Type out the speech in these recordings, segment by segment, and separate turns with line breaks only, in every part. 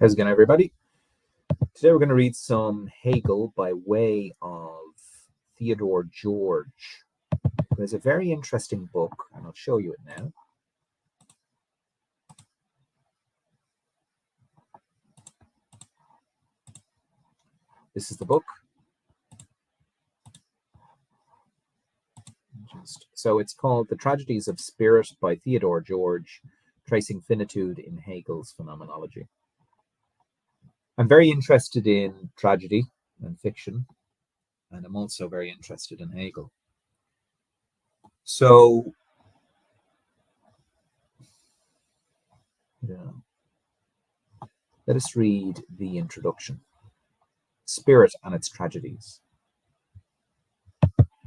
How's it going, everybody? Today we're going to read some Hegel by way of Theodore George. It's a very interesting book, and I'll show you it now. This is the book. So it's called The Tragedies of Spirit by Theodore George, Tracing Finitude in Hegel's Phenomenology. I'm very interested in tragedy and fiction, and I'm also very interested in Hegel. So, let us read the introduction. Spirit and its Tragedies.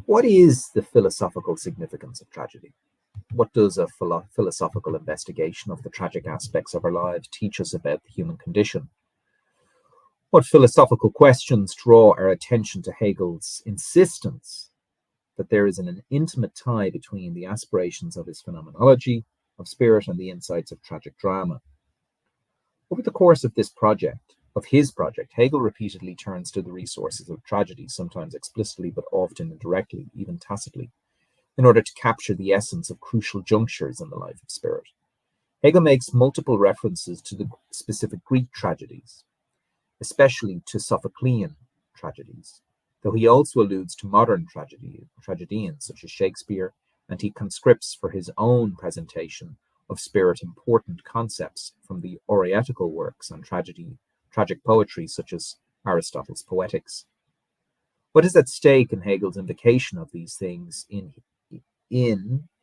What is the philosophical significance of tragedy? What does a philosophical investigation of the tragic aspects of our lives teach us about the human condition? What philosophical questions draw our attention to Hegel's insistence that there is an intimate tie between the aspirations of his phenomenology of spirit and the insights of tragic drama? Over the course of his project, Hegel repeatedly turns to the resources of tragedy, sometimes explicitly but often indirectly, even tacitly, in order to capture the essence of crucial junctures in the life of spirit. Hegel makes multiple references to the specific Greek tragedies, especially to Sophoclean tragedies, though he also alludes to modern tragedians such as Shakespeare, and he conscripts for his own presentation of spirit important concepts from the orietical works on tragic poetry such as Aristotle's Poetics. What is at stake in Hegel's invocation of these things in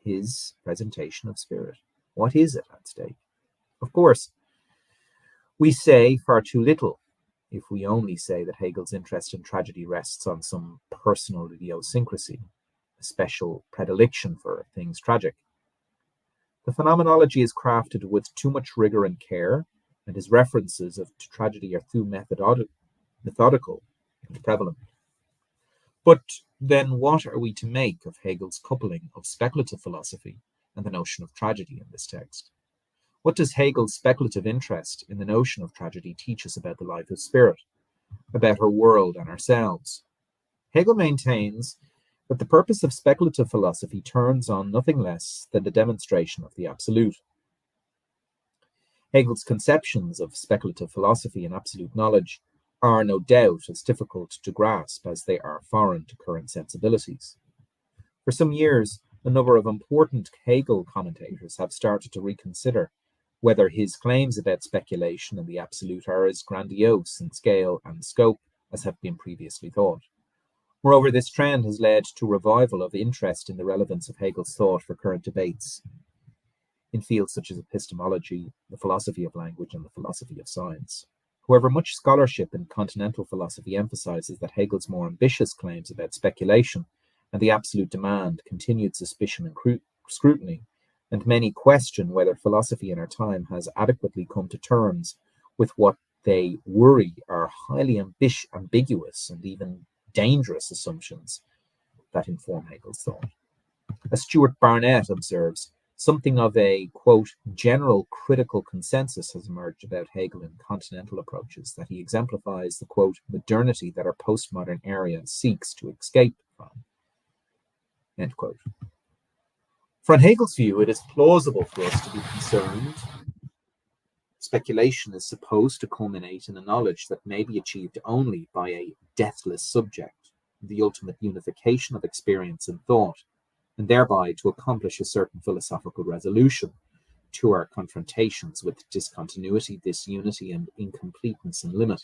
his presentation of spirit? What is it at stake? Of course, we say far too little if we only say that Hegel's interest in tragedy rests on some personal idiosyncrasy, a special predilection for things tragic. The phenomenology is crafted with too much rigor and care, and his references to tragedy are too methodical and prevalent. But then what are we to make of Hegel's coupling of speculative philosophy and the notion of tragedy in this text? What does Hegel's speculative interest in the notion of tragedy teach us about the life of spirit, about her world and ourselves? Hegel maintains that the purpose of speculative philosophy turns on nothing less than the demonstration of the absolute. Hegel's conceptions of speculative philosophy and absolute knowledge are no doubt as difficult to grasp as they are foreign to current sensibilities. For some years, a number of important Hegel commentators have started to reconsider whether his claims about speculation and the absolute are as grandiose in scale and scope as have been previously thought. Moreover, this trend has led to a revival of interest in the relevance of Hegel's thought for current debates in fields such as epistemology, the philosophy of language, and the philosophy of science. However, much scholarship in continental philosophy emphasizes that Hegel's more ambitious claims about speculation and the absolute demand continued suspicion and scrutiny, and many question whether philosophy in our time has adequately come to terms with what they worry are highly ambiguous and even dangerous assumptions that inform Hegel's thought. As Stuart Barnett observes, something of a, quote, general critical consensus has emerged about Hegel in continental approaches that he exemplifies the, quote, modernity that our postmodern era seeks to escape from, end quote. From Hegel's view, it is plausible for us to be concerned. Speculation is supposed to culminate in a knowledge that may be achieved only by a deathless subject, the ultimate unification of experience and thought, and thereby to accomplish a certain philosophical resolution to our confrontations with discontinuity, disunity, and incompleteness and limit.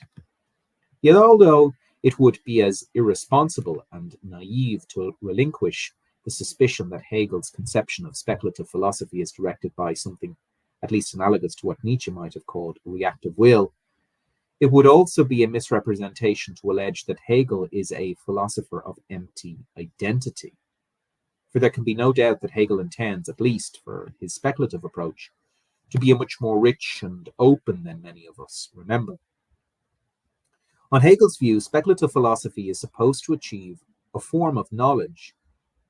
Yet although it would be as irresponsible and naive to relinquish the suspicion that Hegel's conception of speculative philosophy is directed by something at least analogous to what Nietzsche might have called reactive will, it would also be a misrepresentation to allege that Hegel is a philosopher of empty identity. For there can be no doubt that Hegel intends, at least for his speculative approach, to be a much more rich and open than many of us remember. On Hegel's view, speculative philosophy is supposed to achieve a form of knowledge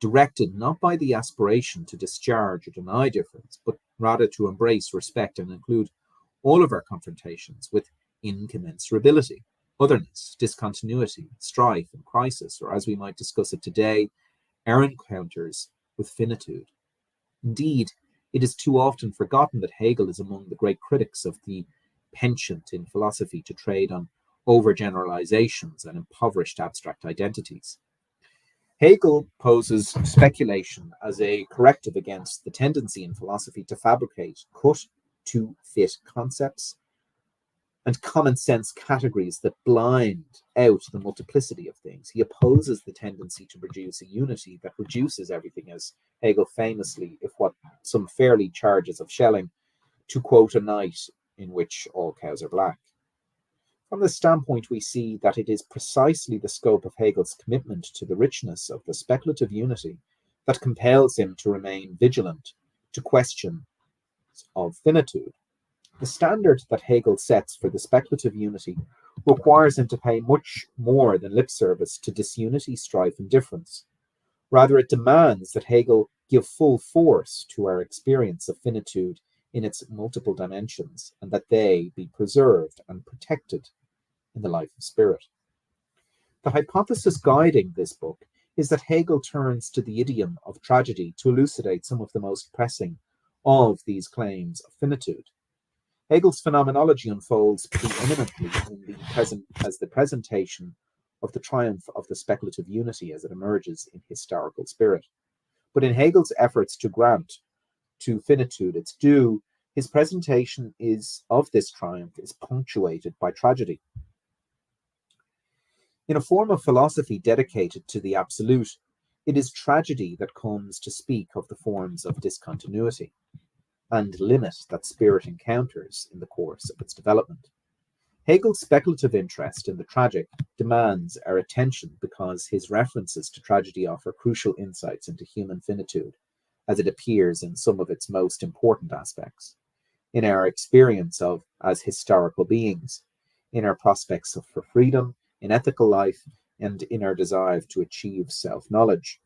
directed not by the aspiration to discharge or deny difference, but rather to embrace, respect, and include all of our confrontations with incommensurability, otherness, discontinuity, strife, and crisis, or as we might discuss it today, our encounters with finitude. Indeed, it is too often forgotten that Hegel is among the great critics of the penchant in philosophy to trade on overgeneralizations and impoverished abstract identities. Hegel poses speculation as a corrective against the tendency in philosophy to fabricate cut-to-fit concepts and common sense categories that blind out the multiplicity of things. He opposes the tendency to produce a unity that reduces everything, as Hegel famously, if what some fairly charges of Schelling, to quote a night in which all cows are black. From this standpoint, we see that it is precisely the scope of Hegel's commitment to the richness of the speculative unity that compels him to remain vigilant to questions of finitude. The standard that Hegel sets for the speculative unity requires him to pay much more than lip service to disunity, strife, and difference. Rather, it demands that Hegel give full force to our experience of finitude in its multiple dimensions, and that they be preserved and protected in the life of spirit. The hypothesis guiding this book is that Hegel turns to the idiom of tragedy to elucidate some of the most pressing of these claims of finitude. Hegel's phenomenology unfolds preeminently as the presentation of the triumph of the speculative unity as it emerges in historical spirit. But in Hegel's efforts to grant to finitude its due, his presentation of this triumph is punctuated by tragedy. In a form of philosophy dedicated to the absolute, it is tragedy that comes to speak of the forms of discontinuity and limit that spirit encounters in the course of its development. Hegel's speculative interest in the tragic demands our attention because his references to tragedy offer crucial insights into human finitude as it appears in some of its most important aspects, in our experience of as historical beings, in our prospects for freedom, in ethical life, and in our desire to achieve self-knowledge.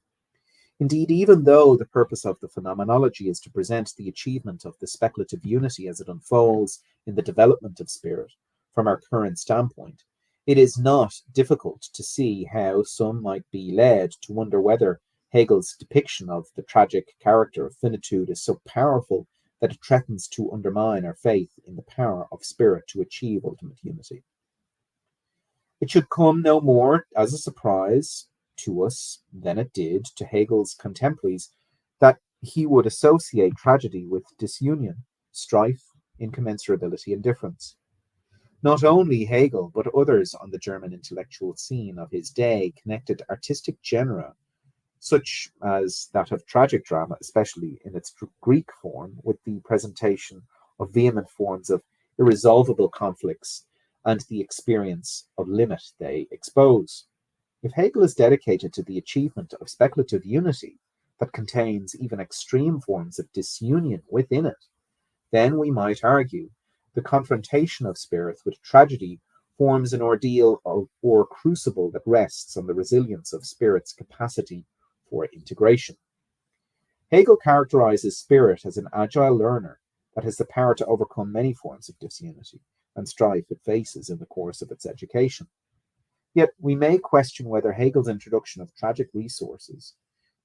Indeed, even though the purpose of the phenomenology is to present the achievement of the speculative unity as it unfolds in the development of spirit from our current standpoint, it is not difficult to see how some might be led to wonder whether Hegel's depiction of the tragic character of finitude is so powerful that it threatens to undermine our faith in the power of spirit to achieve ultimate unity. It should come no more as a surprise to us than it did to Hegel's contemporaries that he would associate tragedy with disunion, strife, incommensurability, and difference. Not only Hegel, but others on the German intellectual scene of his day connected artistic genera, such as that of tragic drama, especially in its Greek form, with the presentation of vehement forms of irresolvable conflicts and the experience of limit they expose. If Hegel is dedicated to the achievement of speculative unity that contains even extreme forms of disunion within it, then we might argue the confrontation of spirit with tragedy forms an ordeal or crucible that rests on the resilience of spirit's capacity for integration. Hegel characterizes spirit as an agile learner that has the power to overcome many forms of disunity and strife it faces in the course of its education. Yet we may question whether Hegel's introduction of tragic resources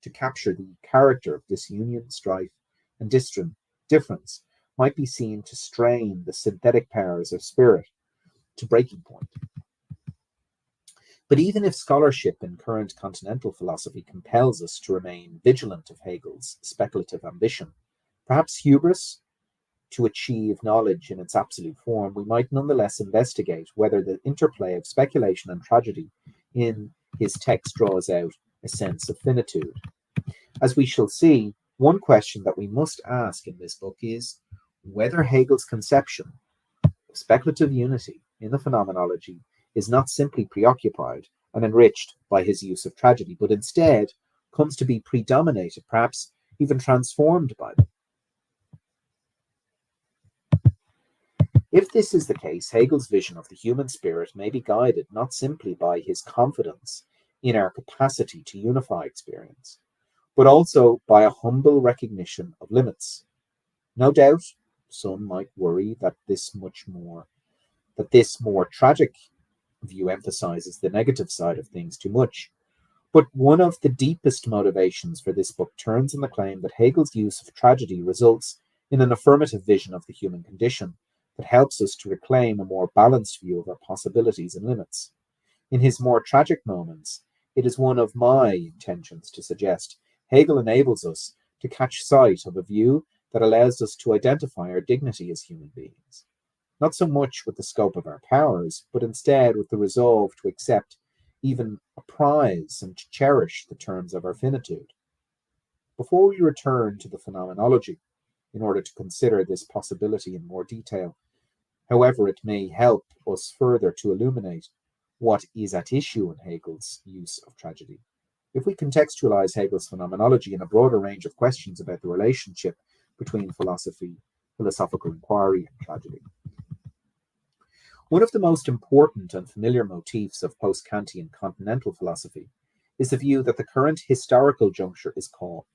to capture the character of disunion, strife, and difference might be seen to strain the synthetic powers of spirit to breaking point. But even if scholarship in current continental philosophy compels us to remain vigilant of Hegel's speculative ambition, perhaps hubris, to achieve knowledge in its absolute form, we might nonetheless investigate whether the interplay of speculation and tragedy in his text draws out a sense of finitude. As we shall see, one question that we must ask in this book is whether Hegel's conception of speculative unity in the phenomenology is not simply preoccupied and enriched by his use of tragedy, but instead comes to be predominated, perhaps even transformed by them. If this is the case, Hegel's vision of the human spirit may be guided not simply by his confidence in our capacity to unify experience, but also by a humble recognition of limits. No doubt, some might worry that this much more that this more tragic view emphasizes the negative side of things too much. But one of the deepest motivations for this book turns on the claim that Hegel's use of tragedy results in an affirmative vision of the human condition that helps us to reclaim a more balanced view of our possibilities and limits. In his more tragic moments, it is one of my intentions to suggest Hegel enables us to catch sight of a view that allows us to identify our dignity as human beings, not so much with the scope of our powers, but instead with the resolve to accept, even apprize and to cherish the terms of our finitude. Before we return to the phenomenology, in order to consider this possibility in more detail, however it may help us further to illuminate what is at issue in Hegel's use of tragedy. If we contextualize Hegel's phenomenology in a broader range of questions about the relationship between philosophy, philosophical inquiry, and tragedy. One of the most important and familiar motifs of post-Kantian continental philosophy is the view that the current historical juncture is called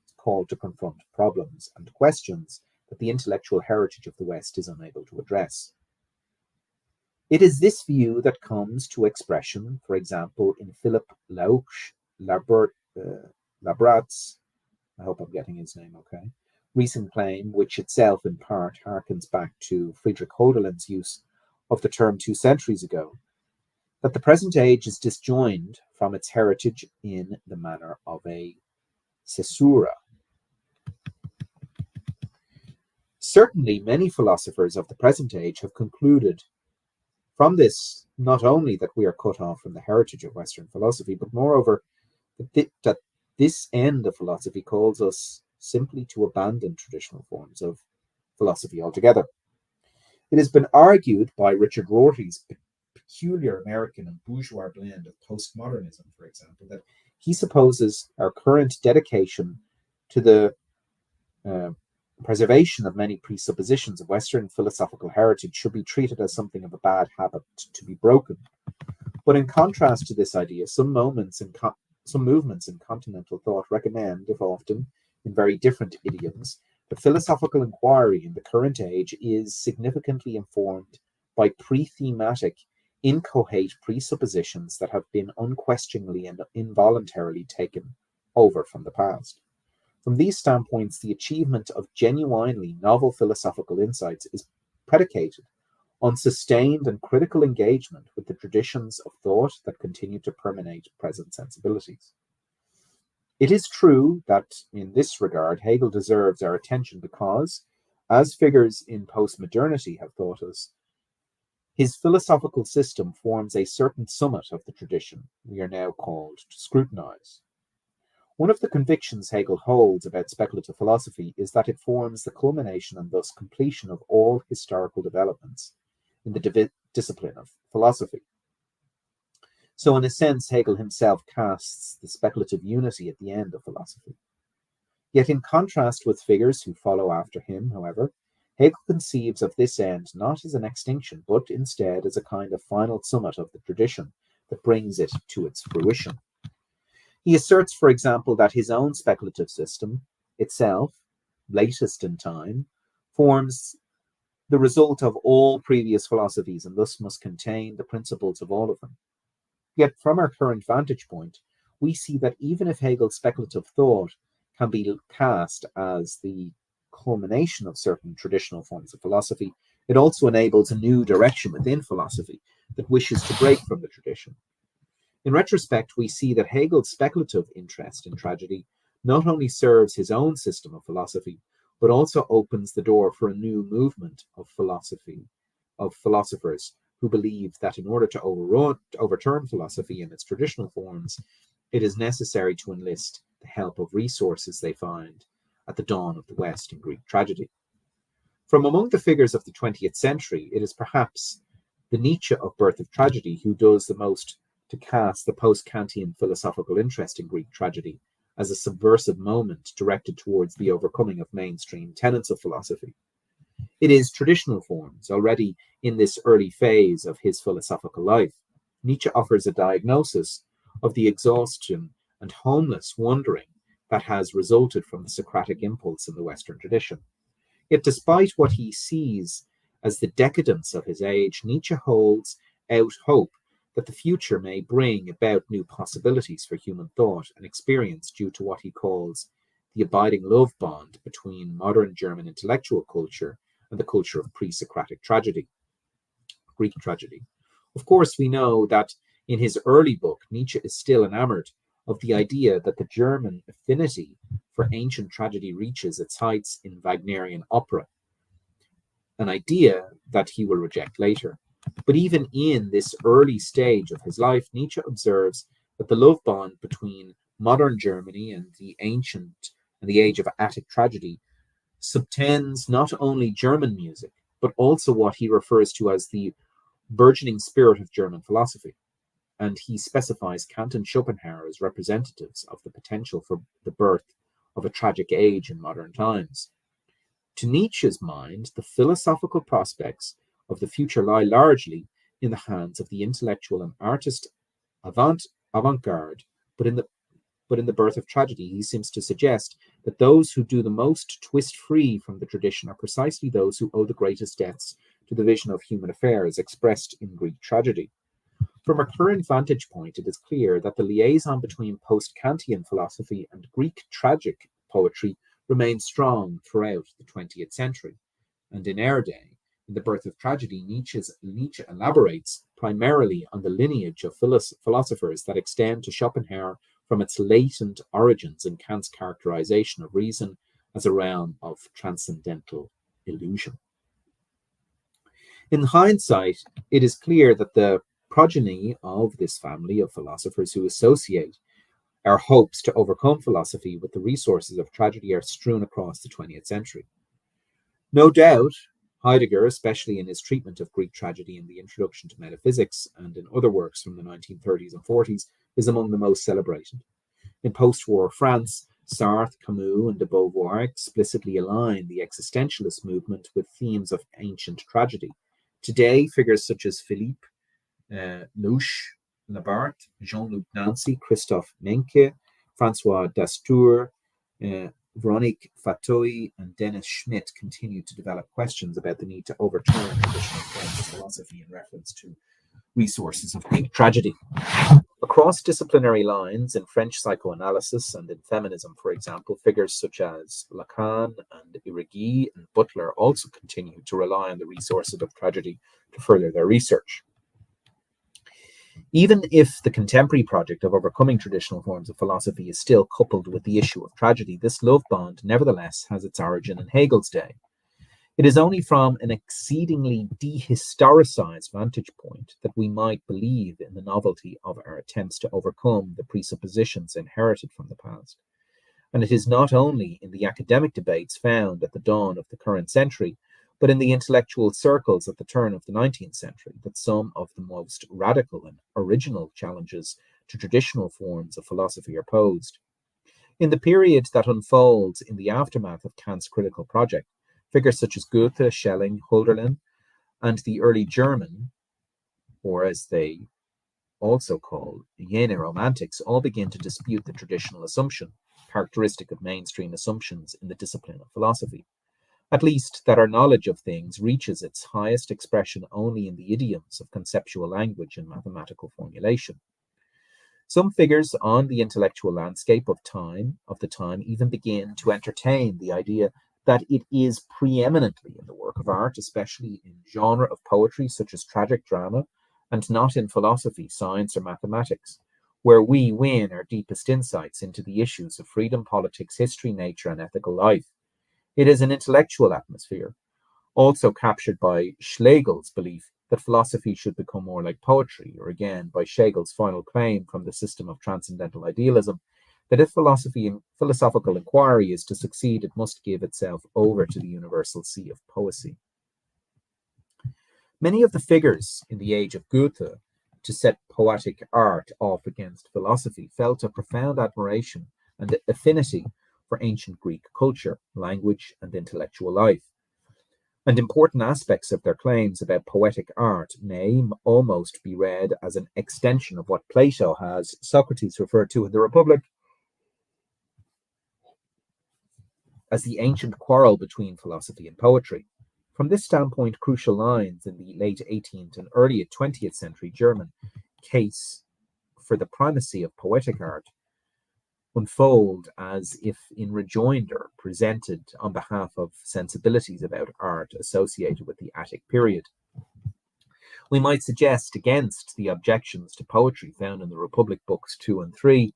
to confront problems and questions that the intellectual heritage of the West is unable to address. It is this view that comes to expression, for example, in Philip Labrat's, I hope I'm getting his name okay, recent claim, which itself in part harkens back to Friedrich Hölderlin's use of the term 2 centuries ago, that the present age is disjoined from its heritage in the manner of a caesura. Certainly, many philosophers of the present age have concluded from this not only that we are cut off from the heritage of Western philosophy, but moreover that this end of philosophy calls us simply to abandon traditional forms of philosophy altogether. It has been argued by Richard Rorty's peculiar American and bourgeois blend of postmodernism, for example, that he supposes our current dedication to the preservation of many presuppositions of Western philosophical heritage should be treated as something of a bad habit to be broken. But in contrast to this idea, some movements in continental thought recommend, if often in very different idioms, that philosophical inquiry in the current age is significantly informed by pre-thematic, inchoate presuppositions that have been unquestioningly and involuntarily taken over from the past. From these standpoints, the achievement of genuinely novel philosophical insights is predicated on sustained and critical engagement with the traditions of thought that continue to permeate present sensibilities. It is true that in this regard, Hegel deserves our attention because, as figures in postmodernity have taught us, his philosophical system forms a certain summit of the tradition we are now called to scrutinize. One of the convictions Hegel holds about speculative philosophy is that it forms the culmination and thus completion of all historical developments in the discipline of philosophy. So in a sense, Hegel himself casts the speculative unity at the end of philosophy. Yet in contrast with figures who follow after him, however, Hegel conceives of this end not as an extinction, but instead as a kind of final summit of the tradition that brings it to its fruition. He asserts, for example, that his own speculative system itself, latest in time, forms the result of all previous philosophies and thus must contain the principles of all of them. Yet from our current vantage point, we see that even if Hegel's speculative thought can be cast as the culmination of certain traditional forms of philosophy, it also enables a new direction within philosophy that wishes to break from the tradition. In retrospect, we see that Hegel's speculative interest in tragedy not only serves his own system of philosophy, but also opens the door for a new movement of philosophy, of philosophers who believe that in order to overturn philosophy in its traditional forms, it is necessary to enlist the help of resources they find at the dawn of the West in Greek tragedy. From among the figures of the 20th century, it is perhaps the Nietzsche of Birth of Tragedy who does the most to cast the post-Kantian philosophical interest in Greek tragedy as a subversive moment directed towards the overcoming of mainstream tenets of philosophy. It is traditional forms, already in this early phase of his philosophical life. Nietzsche offers a diagnosis of the exhaustion and homeless wandering that has resulted from the Socratic impulse in the Western tradition. Yet despite what he sees As the decadence of his age, Nietzsche holds out hope that the future may bring about new possibilities for human thought and experience due to what he calls the abiding love bond between modern German intellectual culture and the culture of pre-Socratic tragedy, Greek tragedy. Of course, we know that in his early book, Nietzsche is still enamored of the idea that the German affinity for ancient tragedy reaches its heights in Wagnerian opera, an idea that he will reject later. But even in this early stage of his life, Nietzsche observes that the love bond between modern Germany and the ancient and the age of Attic tragedy subtends not only German music, but also what he refers to as the burgeoning spirit of German philosophy. And he specifies Kant and Schopenhauer as representatives of the potential for the birth of a tragic age in modern times. To Nietzsche's mind, the philosophical prospects of the future lie largely in the hands of the intellectual and artist avant-garde, but in the birth of tragedy, he seems to suggest that those who do the most twist free from the tradition are precisely those who owe the greatest debts to the vision of human affairs expressed in Greek tragedy. From a current vantage point, it is clear that the liaison between post-Kantian philosophy and Greek tragic poetry remained strong throughout the 20th century. And in our day, in The Birth of Tragedy, Nietzsche elaborates primarily on the lineage of philosophers that extend to Schopenhauer from its latent origins in Kant's characterization of reason as a realm of transcendental illusion. In hindsight, it is clear that the progeny of this family of philosophers who associate our hopes to overcome philosophy with the resources of tragedy are strewn across the 20th century. No doubt, Heidegger, especially in his treatment of Greek tragedy in the Introduction to Metaphysics and in other works from the 1930s and 40s, is among the most celebrated. In post-war France, Sartre, Camus, and de Beauvoir explicitly align the existentialist movement with themes of ancient tragedy. Today, figures such as Philippe Louche Labarthe, Jean-Luc Nancy, Christophe Menke, Francois Dastour, Veronique Fatoi, and Dennis Schmidt continue to develop questions about the need to overturn traditional forms of philosophy in reference to resources of Greek tragedy. Across disciplinary lines in French psychoanalysis and in feminism, for example, figures such as Lacan and Irigui and Butler also continue to rely on the resources of tragedy to further their research. Even if the contemporary project of overcoming traditional forms of philosophy is still coupled with the issue of tragedy, this love bond nevertheless has its origin in Hegel's day. It is only from an exceedingly dehistoricized vantage point that we might believe in the novelty of our attempts to overcome the presuppositions inherited from the past. And it is not only in the academic debates found at the dawn of the current century, but in the intellectual circles at the turn of the 19th century, that some of the most radical and original challenges to traditional forms of philosophy are posed. In the period that unfolds in the aftermath of Kant's critical project, figures such as Goethe, Schelling, Hölderlin, and the early German, or as they also call Jene Romantics, all begin to dispute the traditional assumption, characteristic of mainstream assumptions in the discipline of philosophy. At least that our knowledge of things reaches its highest expression only in the idioms of conceptual language and mathematical formulation. Some figures on the intellectual landscape of the time even begin to entertain the idea that it is preeminently in the work of art, especially in genre of poetry such as tragic drama, and not in philosophy, science, or mathematics, where we win our deepest insights into the issues of freedom, politics, history, nature, and ethical life. It is an intellectual atmosphere, also captured by Schlegel's belief that philosophy should become more like poetry, or again by Schegel's final claim from the system of transcendental idealism, that if philosophical inquiry is to succeed, it must give itself over to the universal sea of poesy. Many of the figures in the age of Goethe to set poetic art off against philosophy felt a profound admiration and affinity for ancient Greek culture, language, and intellectual life. And important aspects of their claims about poetic art may almost be read as an extension of what Plato has Socrates referred to in the Republic as the ancient quarrel between philosophy and poetry. From this standpoint, crucial lines in the late 18th and early 20th century German case for the primacy of poetic art unfold as if in rejoinder, presented on behalf of sensibilities about art associated with the Attic period. We might suggest against the objections to poetry found in the Republic Books 2 and 3,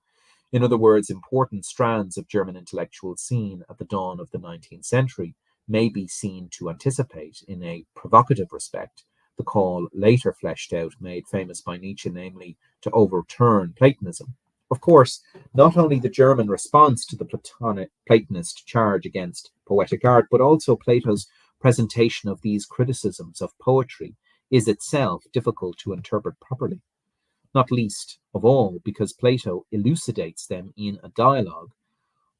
in other words, important strands of German intellectual scene at the dawn of the 19th century, may be seen to anticipate, in a provocative respect, the call later fleshed out, made famous by Nietzsche, namely, to overturn Platonism. Of course, not only the German response to the Platonist charge against poetic art, but also Plato's presentation of these criticisms of poetry is itself difficult to interpret properly, not least of all because Plato elucidates them in a dialogue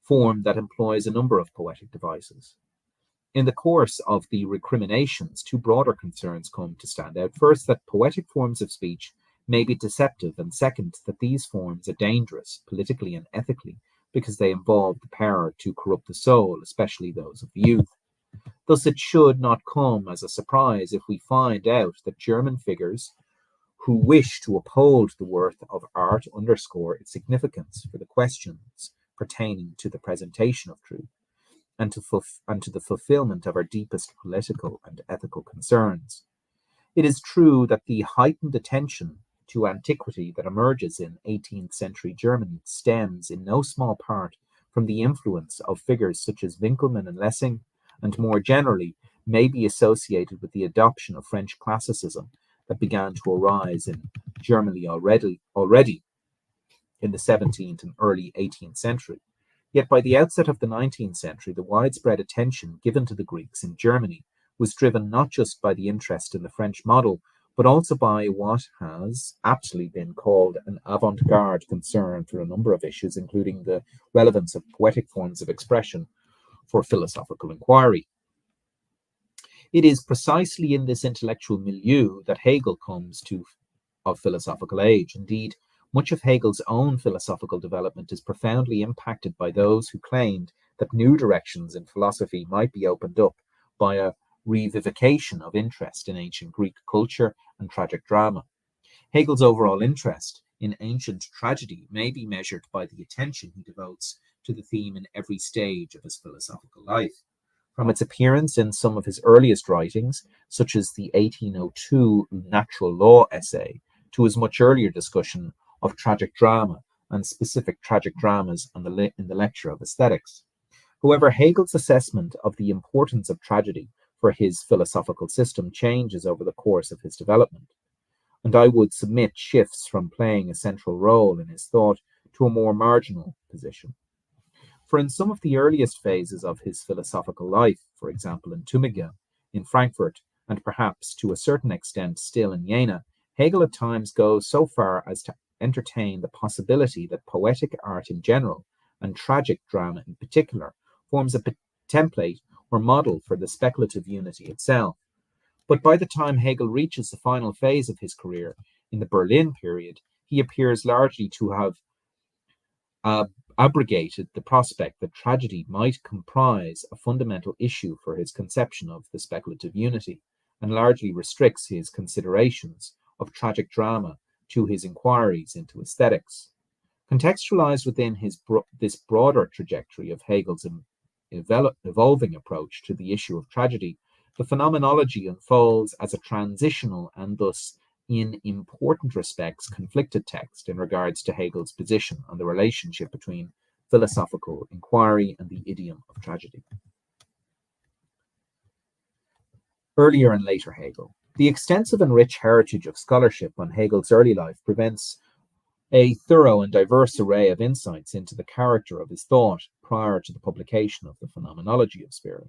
form that employs a number of poetic devices. In the course of the recriminations, two broader concerns come to stand out. First, that poetic forms of speech may be deceptive, and second, that these forms are dangerous, politically and ethically, because they involve the power to corrupt the soul, especially those of the youth. Thus, it should not come as a surprise if we find out that German figures who wish to uphold the worth of art underscore its significance for the questions pertaining to the presentation of truth and to the fulfillment of our deepest political and ethical concerns. It is true that the heightened attention to antiquity that emerges in 18th century Germany stems in no small part from the influence of figures such as Winckelmann and Lessing, and more generally may be associated with the adoption of French classicism that began to arise in Germany already in the 17th and early 18th century. Yet by the outset of the 19th century, the widespread attention given to the Greeks in Germany was driven not just by the interest in the French model, but also by what has aptly been called an avant-garde concern for a number of issues, including the relevance of poetic forms of expression for philosophical inquiry. It is precisely in this intellectual milieu that Hegel comes to of philosophical age. Indeed, much of Hegel's own philosophical development is profoundly impacted by those who claimed that new directions in philosophy might be opened up by a revivification of interest in ancient Greek culture and tragic drama. Hegel's overall interest in ancient tragedy may be measured by the attention he devotes to the theme in every stage of his philosophical life. From its appearance in some of his earliest writings, such as the 1802 Natural Law essay, to his much earlier discussion of tragic drama and specific tragic dramas in the lecture of aesthetics. However, Hegel's assessment of the importance of tragedy for his philosophical system changes over the course of his development, and I would submit shifts from playing a central role in his thought to a more marginal position. For in some of the earliest phases of his philosophical life, for example in Tübingen, in Frankfurt, and perhaps to a certain extent still in Jena, Hegel at times goes so far as to entertain the possibility that poetic art in general, and tragic drama in particular, forms a template or model for the speculative unity itself. But by the time Hegel reaches the final phase of his career, in the Berlin period, he appears largely to have abrogated the prospect that tragedy might comprise a fundamental issue for his conception of the speculative unity, and largely restricts his considerations of tragic drama to his inquiries into aesthetics. Contextualized within this broader trajectory of Hegel's evolving approach to the issue of tragedy, the phenomenology unfolds as a transitional and thus in important respects conflicted text in regards to Hegel's position on the relationship between philosophical inquiry and the idiom of tragedy. Earlier and later Hegel. The extensive and rich heritage of scholarship on Hegel's early life prevents a thorough and diverse array of insights into the character of his thought prior to the publication of the Phenomenology of Spirit.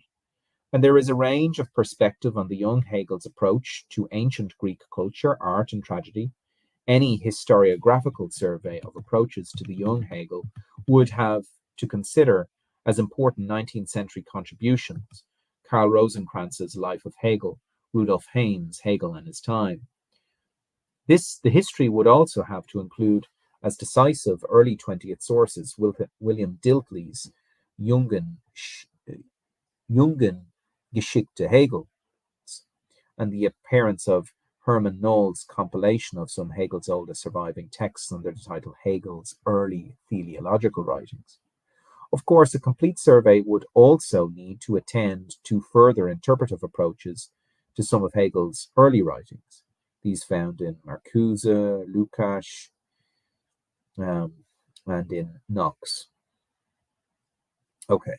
And there is a range of perspective on the young Hegel's approach to ancient Greek culture, art, and tragedy. Any historiographical survey of approaches to the young Hegel would have to consider as important 19th century contributions Karl Rosenkranz's Life of Hegel, Rudolf Haynes' Hegel and His Time. The history would also have to include as decisive early 20th sources William Dilthey's Jungengeschichte Hegel, and the appearance of Herman Knoll's compilation of some Hegel's oldest surviving texts under the title Hegel's Early Teleological Writings. Of course, a complete survey would also need to attend to further interpretive approaches to some of Hegel's early writings, these found in Marcuse, Lukács, and in Knox. Okay.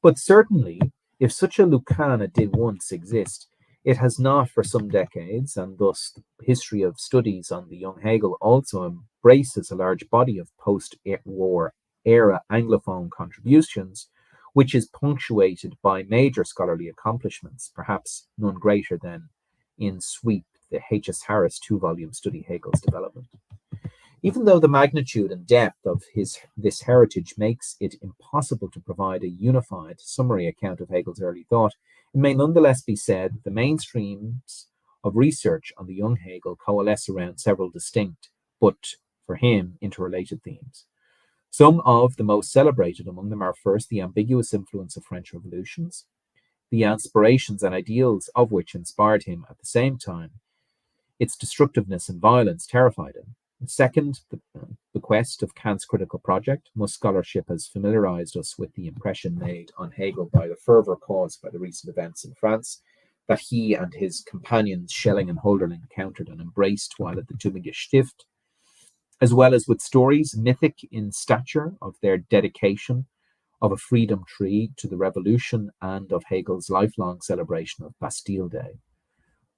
But certainly, if such a Lucana did once exist, it has not for some decades, and thus the history of studies on the young Hegel also embraces a large body of post-war era Anglophone contributions, which is punctuated by major scholarly accomplishments, perhaps none greater than, in sweep, the H.S. Harris two-volume study Hegel's development. Even though the magnitude and depth of this heritage makes it impossible to provide a unified summary account of Hegel's early thought, it may nonetheless be said that the mainstreams of research on the young Hegel coalesce around several distinct, but for him, interrelated themes. Some of the most celebrated among them are first the ambiguous influence of French revolutions, the aspirations and ideals of which inspired him at the same time. Its destructiveness and violence terrified him. Second, the bequest of Kant's critical project. Most scholarship has familiarized us with the impression made on Hegel by the fervor caused by the recent events in France that he and his companions Schelling and Hölderlin encountered and embraced while at the Tübingen Stift, as well as with stories mythic in stature of their dedication of a freedom tree to the revolution and of Hegel's lifelong celebration of Bastille Day.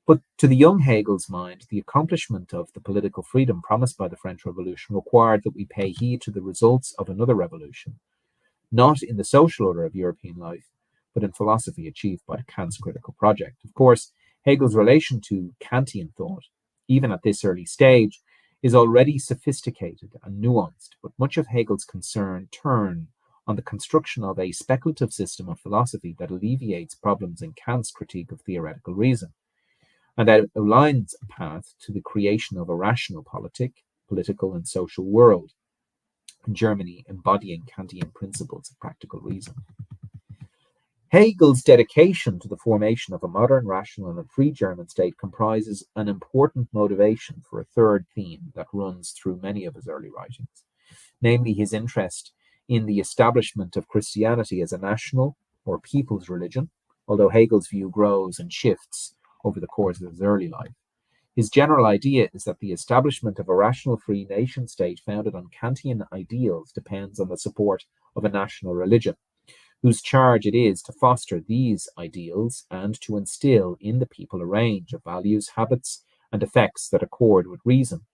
But to the young Hegel's mind, the accomplishment of the political freedom promised by the French Revolution required that we pay heed to the results of another revolution, not in the social order of European life, but in philosophy achieved by Kant's critical project. Of course, Hegel's relation to Kantian thought, even at this early stage, is already sophisticated and nuanced, but much of Hegel's concern turn on the construction of a speculative system of philosophy that alleviates problems in Kant's critique of theoretical reason, and outlines a path to the creation of a rational political and social world, in Germany embodying Kantian principles of practical reason. Hegel's dedication to the formation of a modern, rational, and free German state comprises an important motivation for a third theme that runs through many of his early writings, namely his interest in the establishment of Christianity as a national or people's religion, although Hegel's view grows and shifts over the course of his early life. His general idea is that the establishment of a rational free nation state founded on Kantian ideals depends on the support of a national religion, whose charge it is to foster these ideals and to instill in the people a range of values, habits, and effects that accord with reason.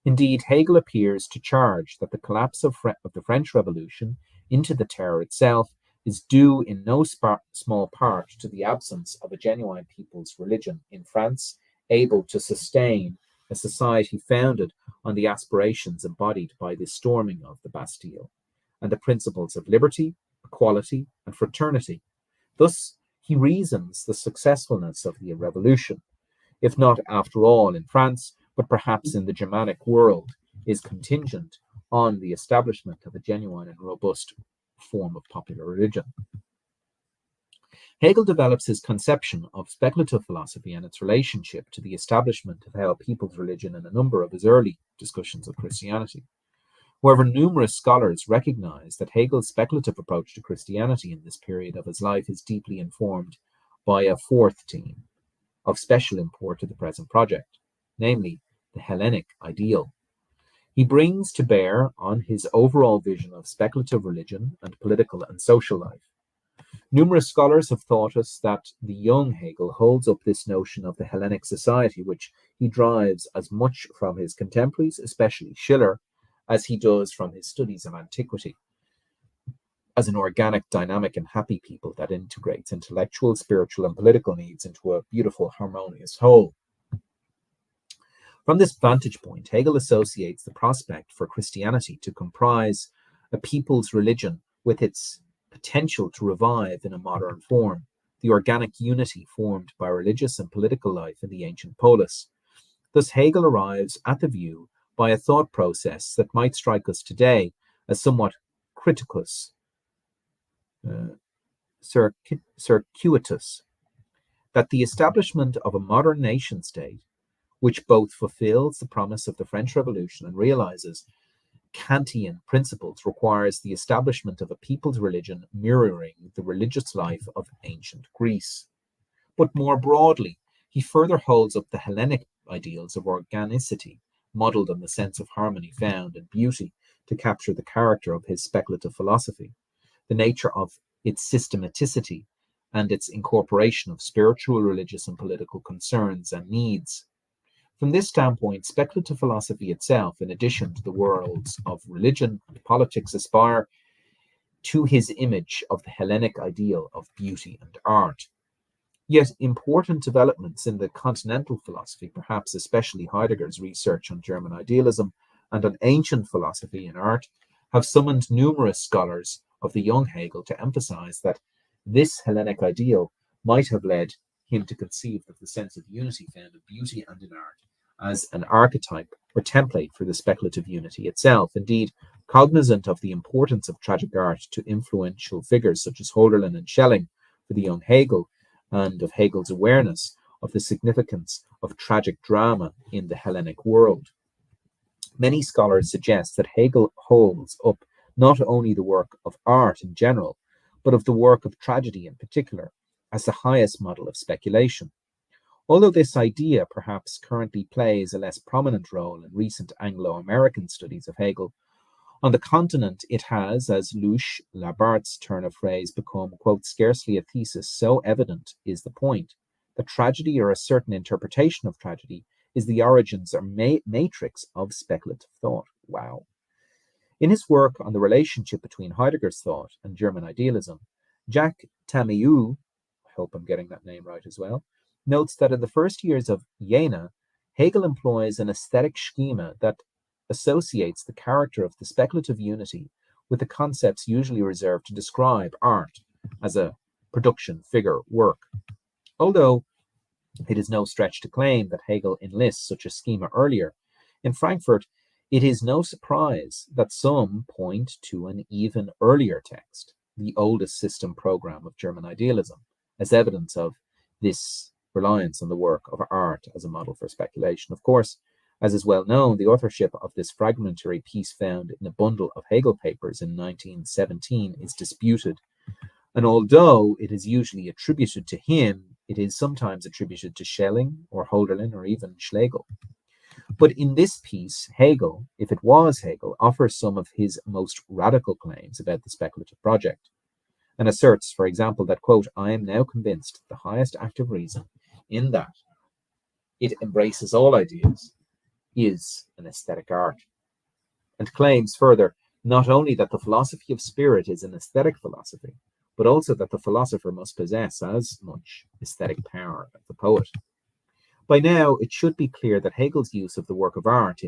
Indeed, Hegel appears to charge that the collapse of the French Revolution into the terror itself is due in no small part to the absence of a genuine people's religion in France, able to sustain a society founded on the aspirations embodied by the storming of the Bastille and the principles of liberty, equality, and fraternity. Thus, he reasons the successfulness of the revolution, if not after all in France, but perhaps in the Germanic world, is contingent on the establishment of a genuine and robust form of popular religion. Hegel develops his conception of speculative philosophy and its relationship to the establishment of how people's religion in a number of his early discussions of Christianity. However, numerous scholars recognize that Hegel's speculative approach to Christianity in this period of his life is deeply informed by a fourth theme of special import to the present project, namely the Hellenic ideal. He brings to bear on his overall vision of speculative religion and political and social life. Numerous scholars have thought us that the young Hegel holds up this notion of the Hellenic society, which he drives as much from his contemporaries, especially Schiller, as he does from his studies of antiquity, as an organic, dynamic, and happy people that integrates intellectual, spiritual, and political needs into a beautiful, harmonious whole. From this vantage point, Hegel associates the prospect for Christianity to comprise a people's religion with its potential to revive in a modern form the organic unity formed by religious and political life in the ancient polis. Thus, Hegel arrives at the view by a thought process that might strike us today as somewhat criticus, circuitous, that the establishment of a modern nation state, which both fulfills the promise of the French Revolution and realizes Kantian principles, requires the establishment of a people's religion mirroring the religious life of ancient Greece. But more broadly, he further holds up the Hellenic ideals of organicity, modelled on the sense of harmony found in beauty, to capture the character of his speculative philosophy, the nature of its systematicity, and its incorporation of spiritual, religious, and political concerns and needs. From this standpoint, speculative philosophy itself, in addition to the worlds of religion and politics, aspire to his image of the Hellenic ideal of beauty and art. Yet important developments in the continental philosophy, perhaps especially Heidegger's research on German idealism and on ancient philosophy and art, have summoned numerous scholars of the young Hegel to emphasize that this Hellenic ideal might have led him to conceive of the sense of unity found in beauty and in art as an archetype or template for the speculative unity itself. Indeed, cognizant of the importance of tragic art to influential figures such as Hölderlin and Schelling for the young Hegel, and of Hegel's awareness of the significance of tragic drama in the Hellenic world, many scholars suggest that Hegel holds up not only the work of art in general, but of the work of tragedy in particular, as the highest model of speculation. Although this idea perhaps currently plays a less prominent role in recent Anglo-American studies of Hegel, on the continent it has, as Louche Labart's turn of phrase, become, quote, scarcely a thesis, so evident is the point that tragedy, or a certain interpretation of tragedy, is the origins or matrix of speculative thought. Wow. In his work on the relationship between Heidegger's thought and German idealism, Jacques Tamiou, I hope I'm getting that name right as well, notes that in the first years of Jena, Hegel employs an aesthetic schema that associates the character of the speculative unity with the concepts usually reserved to describe art as a production, figure, work. Although it is no stretch to claim that Hegel enlists such a schema earlier, in Frankfurt it is no surprise that some point to an even earlier text, the oldest system program of German idealism, as evidence of this reliance on the work of art as a model for speculation. Of course, as is well known, the authorship of this fragmentary piece found in a bundle of Hegel papers in 1917 is disputed, and although it is usually attributed to him, it is sometimes attributed to Schelling or Hölderlin or even Schlegel. But in this piece, Hegel, if it was Hegel, offers some of his most radical claims about the speculative project, and asserts, for example, that, quote, I am now convinced the highest act of reason, in that it embraces all ideas, is an aesthetic art, and claims further not only that the philosophy of spirit is an aesthetic philosophy, but also that the philosopher must possess as much aesthetic power as the poet. By now, it should be clear that Hegel's use of the work of art,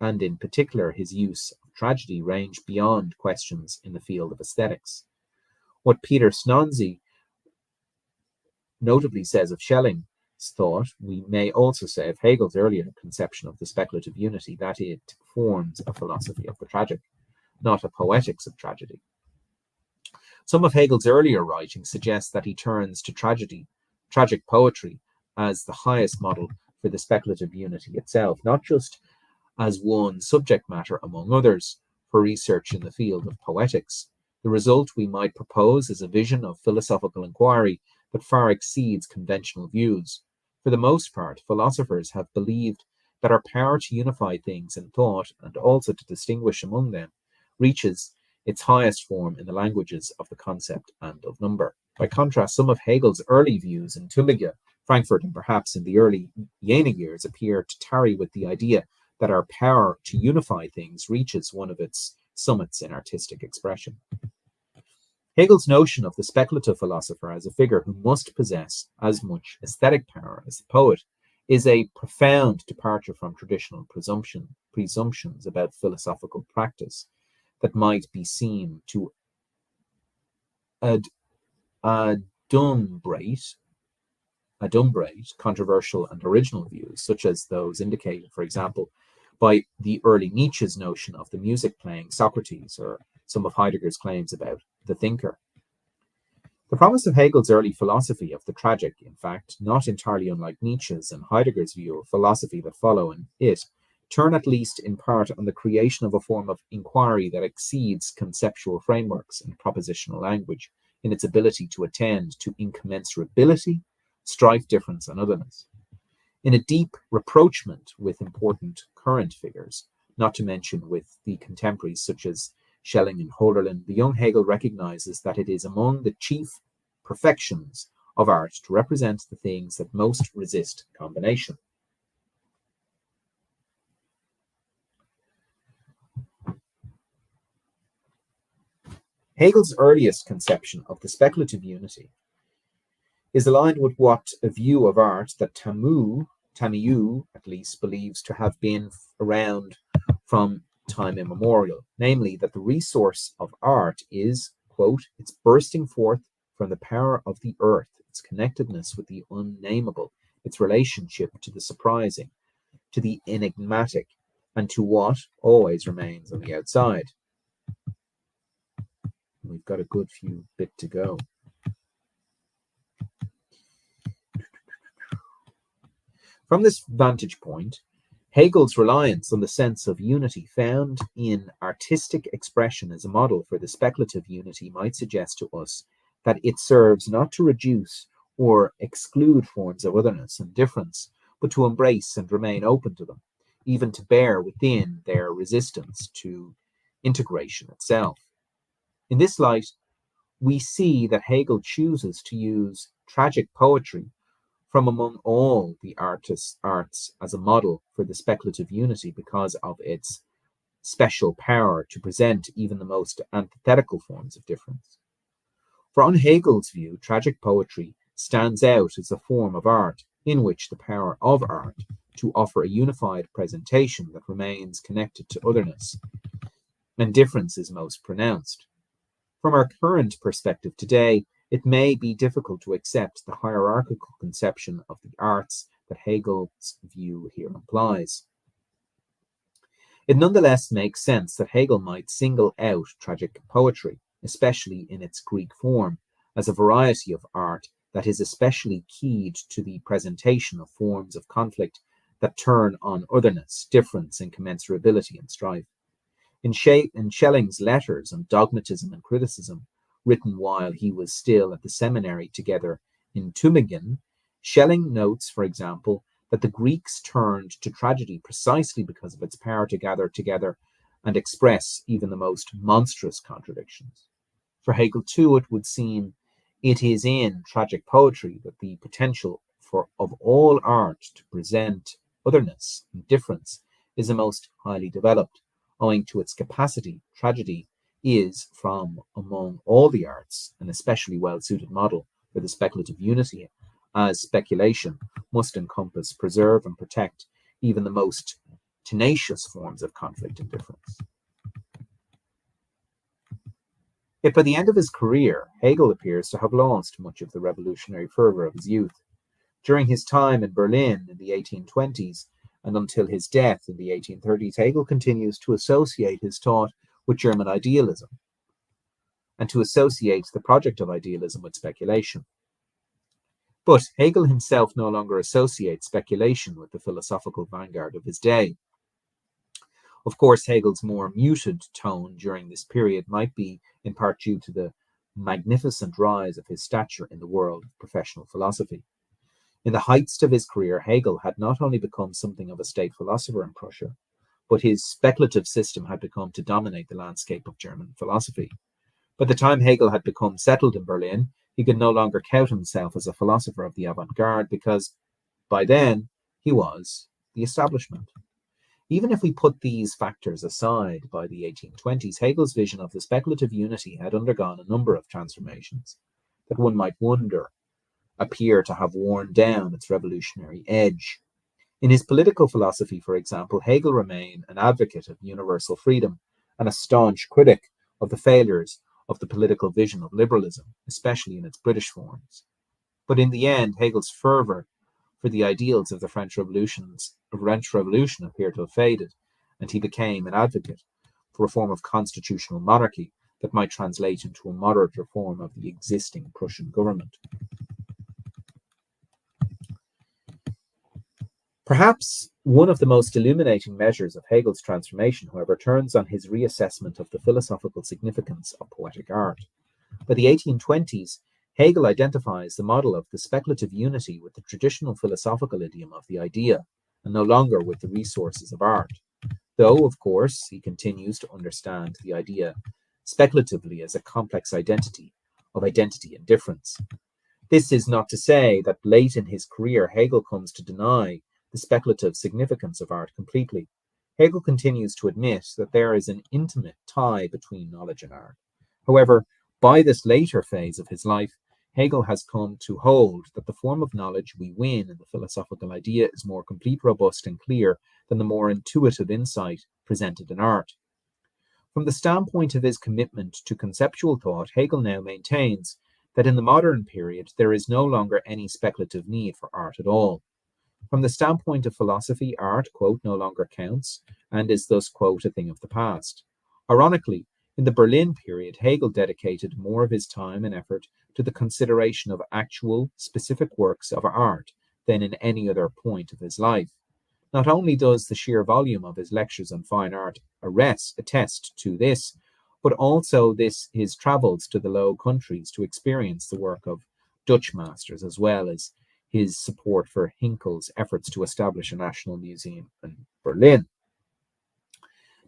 and in particular his use of tragedy, range beyond questions in the field of aesthetics. What Peter Snonzi notably says of Schelling's thought, we may also say of Hegel's earlier conception of the speculative unity, that it forms a philosophy of the tragic, not a poetics of tragedy. Some of Hegel's earlier writings suggest that he turns to tragedy, tragic poetry, as the highest model for the speculative unity itself, not just as one subject matter among others for research in the field of poetics. The result we might propose is a vision of philosophical inquiry that far exceeds conventional views. For the most part, philosophers have believed that our power to unify things in thought and also to distinguish among them reaches its highest form in the languages of the concept and of number. By contrast, some of Hegel's early views in Tübingen, Frankfurt, and perhaps in the early Jena years appear to tarry with the idea that our power to unify things reaches one of its summits in artistic expression. Hegel's notion of the speculative philosopher as a figure who must possess as much aesthetic power as the poet is a profound departure from traditional presumptions about philosophical practice that might be seen to adumbrate controversial and original views, such as those indicated, for example, by the early Nietzsche's notion of the music playing Socrates, or some of Heidegger's claims about the thinker. The promise of Hegel's early philosophy of the tragic, in fact, not entirely unlike Nietzsche's and Heidegger's view of philosophy that follow in it, turn at least in part on the creation of a form of inquiry that exceeds conceptual frameworks and propositional language in its ability to attend to incommensurability, strife, difference, and otherness. In a deep rapprochement with important current figures, not to mention with the contemporaries such as Schelling and Hölderlin, the young Hegel recognizes that it is among the chief perfections of art to represent the things that most resist combination. Hegel's earliest conception of the speculative unity is aligned with what a view of art that Tamiyu at least believes to have been around from time immemorial, namely that the resource of art is, quote, its bursting forth from the power of the earth, its connectedness with the unnameable, its relationship to the surprising, to the enigmatic, and to what always remains on the outside. We've got a good few bit to go. From this vantage point, Hegel's reliance on the sense of unity found in artistic expression as a model for the speculative unity might suggest to us that it serves not to reduce or exclude forms of otherness and difference, but to embrace and remain open to them, even to bear within their resistance to integration itself. In this light, we see that Hegel chooses to use tragic poetry from among all the arts as a model for the speculative unity because of its special power to present even the most antithetical forms of difference. For on Hegel's view, tragic poetry stands out as a form of art in which the power of art to offer a unified presentation that remains connected to otherness and difference is most pronounced. From our current perspective today, it may be difficult to accept the hierarchical conception of the arts that Hegel's view here implies. It nonetheless makes sense that Hegel might single out tragic poetry, especially in its Greek form, as a variety of art that is especially keyed to the presentation of forms of conflict that turn on otherness, difference, incommensurability, and strife. In Schelling's letters on dogmatism and criticism, written while he was still at the seminary together in Tübingen, Schelling notes, for example, that the Greeks turned to tragedy precisely because of its power to gather together and express even the most monstrous contradictions. For Hegel, too, it would seem it is in tragic poetry that the potential of all art to present otherness and difference is the most highly developed. Owing to its capacity, tragedy is, from among all the arts, an especially well-suited model for the speculative unity, as speculation must encompass, preserve, and protect even the most tenacious forms of conflict and difference. Yet by the end of his career, Hegel appears to have lost much of the revolutionary fervor of his youth. During his time in Berlin in the 1820s, and until his death in the 1830s, Hegel continues to associate his thought with German idealism and to associate the project of idealism with speculation. But Hegel himself no longer associates speculation with the philosophical vanguard of his day. Of course, Hegel's more muted tone during this period might be in part due to the magnificent rise of his stature in the world of professional philosophy. In the heights of his career, Hegel had not only become something of a state philosopher in Prussia, but his speculative system had become to dominate the landscape of German philosophy. By the time Hegel had become settled in Berlin, he could no longer count himself as a philosopher of the avant-garde because by then he was the establishment. Even if we put these factors aside by the 1820s, Hegel's vision of the speculative unity had undergone a number of transformations that one might wonder appear to have worn down its revolutionary edge. In his political philosophy, for example, Hegel remained an advocate of universal freedom and a staunch critic of the failures of the political vision of liberalism, especially in its British forms. But in the end, Hegel's fervor for the ideals of the French Revolution appeared to have faded, and he became an advocate for a form of constitutional monarchy that might translate into a moderate reform of the existing Prussian government. Perhaps one of the most illuminating measures of Hegel's transformation, however, turns on his reassessment of the philosophical significance of poetic art. By the 1820s, Hegel identifies the model of the speculative unity with the traditional philosophical idiom of the idea, and no longer with the resources of art. Though, of course, he continues to understand the idea speculatively as a complex identity of identity and difference. This is not to say that late in his career, Hegel comes to deny the speculative significance of art completely. Hegel continues to admit that there is an intimate tie between knowledge and art. However, by this later phase of his life, Hegel has come to hold that the form of knowledge we win in the philosophical idea is more complete, robust, and clear than the more intuitive insight presented in art. From the standpoint of his commitment to conceptual thought, Hegel now maintains that in the modern period there is no longer any speculative need for art at all. From the standpoint of philosophy, art, quote, no longer counts, and is thus, quote, a thing of the past. Ironically, in the Berlin period, Hegel dedicated more of his time and effort to the consideration of actual, specific works of art than in any other point of his life. Not only does the sheer volume of his lectures on fine art attest to this, but also his travels to the Low Countries to experience the work of Dutch masters, as well as his support for Hinkel's efforts to establish a national museum in Berlin.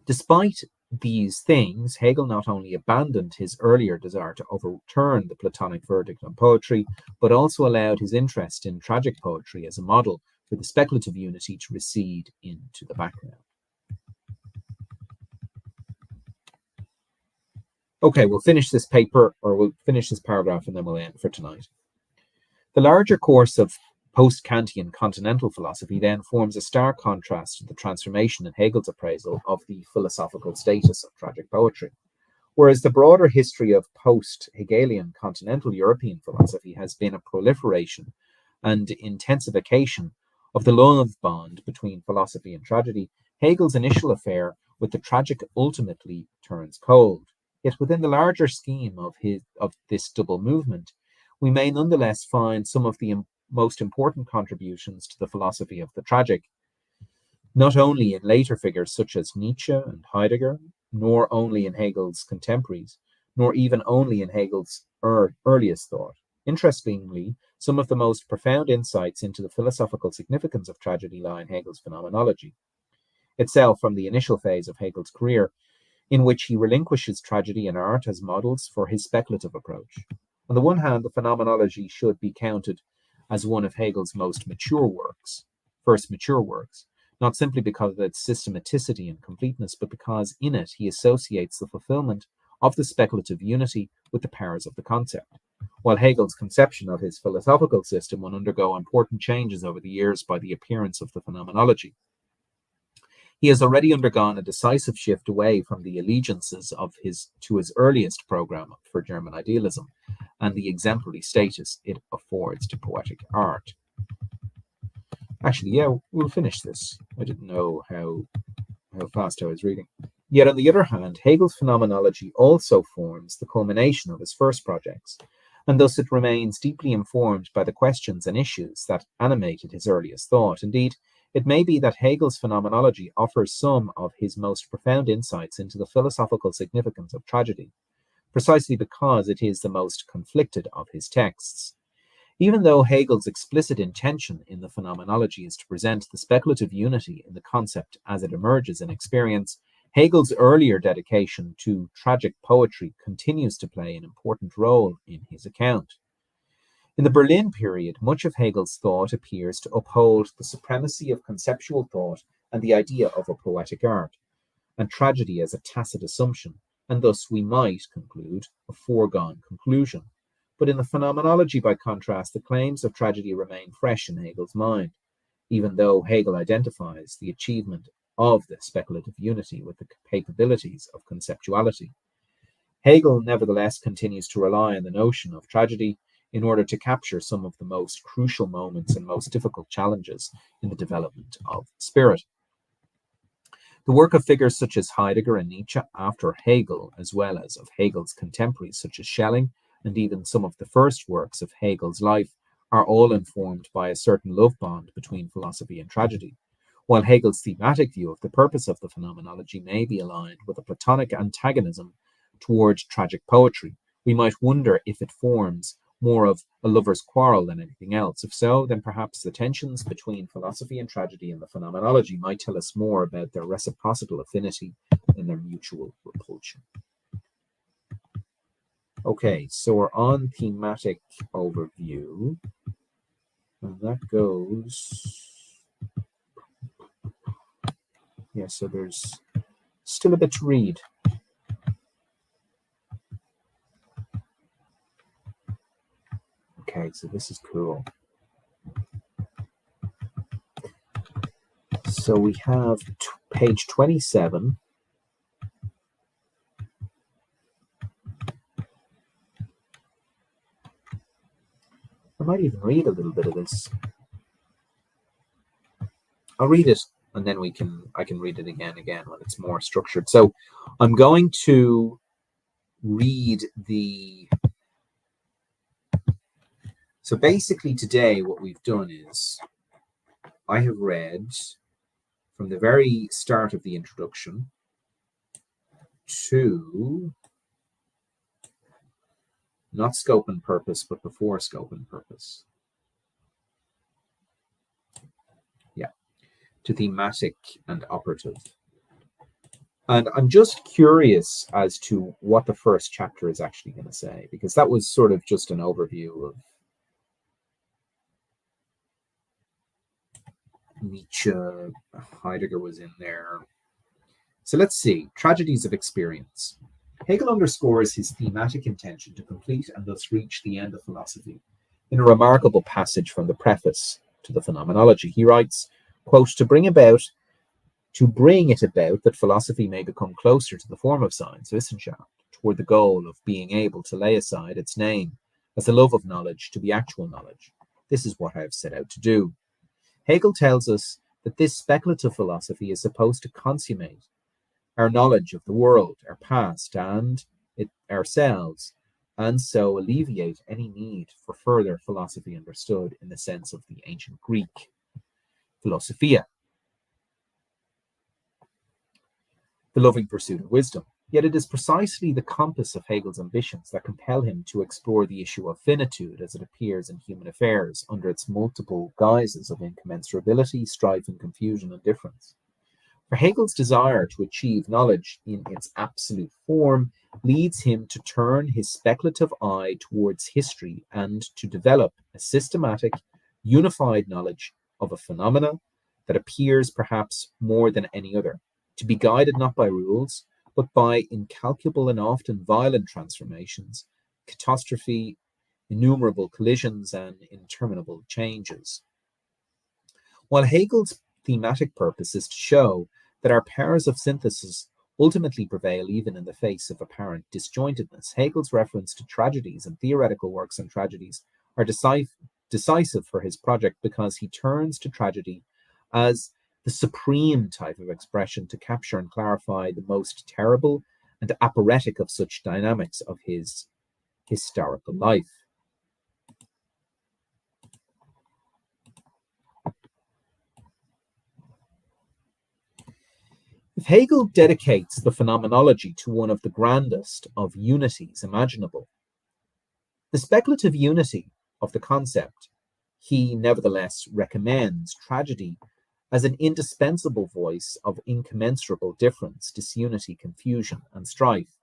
Despite these things, Hegel not only abandoned his earlier desire to overturn the Platonic verdict on poetry, but also allowed his interest in tragic poetry as a model for the speculative unity to recede into the background. Okay, we'll finish this paper, or we'll finish this paragraph, and then we'll end for tonight. The larger course of post-Kantian continental philosophy then forms a stark contrast to the transformation in Hegel's appraisal of the philosophical status of tragic poetry. Whereas the broader history of post-Hegelian continental European philosophy has been a proliferation and intensification of the love bond between philosophy and tragedy, Hegel's initial affair with the tragic ultimately turns cold. Yet within the larger scheme of this double movement, we may nonetheless find some of the most important contributions to the philosophy of the tragic, not only in later figures such as Nietzsche and Heidegger, nor only in Hegel's contemporaries, nor even only in Hegel's earliest thought. Interestingly, some of the most profound insights into the philosophical significance of tragedy lie in Hegel's phenomenology itself from the initial phase of Hegel's career, in which he relinquishes tragedy and art as models for his speculative approach. On the one hand, the phenomenology should be counted as one of Hegel's first mature works, not simply because of its systematicity and completeness, but because in it he associates the fulfillment of the speculative unity with the powers of the concept. While Hegel's conception of his philosophical system will undergo important changes over the years by the appearance of the phenomenology, he has already undergone a decisive shift away from the allegiances to his earliest program for German idealism and the exemplary status it affords to poetic art. Actually, yeah, we'll finish this. I didn't know how fast I was reading. Yet on the other hand, Hegel's phenomenology also forms the culmination of his first projects, and thus it remains deeply informed by the questions and issues that animated his earliest thought. Indeed, it may be that Hegel's phenomenology offers some of his most profound insights into the philosophical significance of tragedy, precisely because it is the most conflicted of his texts. Even though Hegel's explicit intention in the phenomenology is to present the speculative unity in the concept as it emerges in experience, Hegel's earlier dedication to tragic poetry continues to play an important role in his account. In the Berlin period, much of Hegel's thought appears to uphold the supremacy of conceptual thought and the idea of a poetic art, and tragedy as a tacit assumption, and thus we might conclude a foregone conclusion. But in the phenomenology, by contrast, the claims of tragedy remain fresh in Hegel's mind, even though Hegel identifies the achievement of the speculative unity with the capabilities of conceptuality. Hegel nevertheless continues to rely on the notion of tragedy in order to capture some of the most crucial moments and most difficult challenges in the development of spirit. The work of figures such as Heidegger and Nietzsche after Hegel, as well as of Hegel's contemporaries such as Schelling, and even some of the first works of Hegel's life, are all informed by a certain love bond between philosophy and tragedy. While Hegel's thematic view of the purpose of the phenomenology may be aligned with a Platonic antagonism toward tragic poetry, we might wonder if it forms more of a lover's quarrel than anything else. If so, then perhaps the tensions between philosophy and tragedy in the phenomenology might tell us more about their reciprocal affinity than their mutual repulsion. Okay, so we're on thematic overview, and that goes, yeah, so there's still a bit to read. Okay, so this is cool. So we have page 27. I might even read a little bit of this. I'll read it, and then I can read it again when it's more structured. So I'm going to read so basically today what we've done is I have read from the very start of the introduction to not scope and purpose, but before scope and purpose. Yeah, to thematic and operative. And I'm just curious as to what the first chapter is actually going to say, because that was sort of just an overview of Nietzsche. Heidegger was in there. So let's see. Tragedies of Experience. Hegel underscores his thematic intention to complete and thus reach the end of philosophy. In a remarkable passage from the preface to the Phenomenology, he writes, quote, to bring it about that philosophy may become closer to the form of science, Wissenschaft, toward the goal of being able to lay aside its name as the love of knowledge to be actual knowledge. This is what I have set out to do. Hegel tells us that this speculative philosophy is supposed to consummate our knowledge of the world, our past, and ourselves, and so alleviate any need for further philosophy understood in the sense of the ancient Greek philosophia, the loving pursuit of wisdom. Yet it is precisely the compass of Hegel's ambitions that compel him to explore the issue of finitude as it appears in human affairs under its multiple guises of incommensurability, strife, and confusion and difference. For Hegel's desire to achieve knowledge in its absolute form leads him to turn his speculative eye towards history and to develop a systematic, unified knowledge of a phenomena that appears perhaps more than any other, to be guided not by rules, but by incalculable and often violent transformations, catastrophe, innumerable collisions, and interminable changes. While Hegel's thematic purpose is to show that our powers of synthesis ultimately prevail even in the face of apparent disjointedness, Hegel's reference to tragedies and theoretical works on tragedies are decisive for his project because he turns to tragedy as the supreme type of expression to capture and clarify the most terrible and aphoretic of such dynamics of his historical life. If Hegel dedicates the phenomenology to one of the grandest of unities imaginable, the speculative unity of the concept, he nevertheless recommends tragedy as an indispensable voice of incommensurable difference, disunity, confusion, and strife.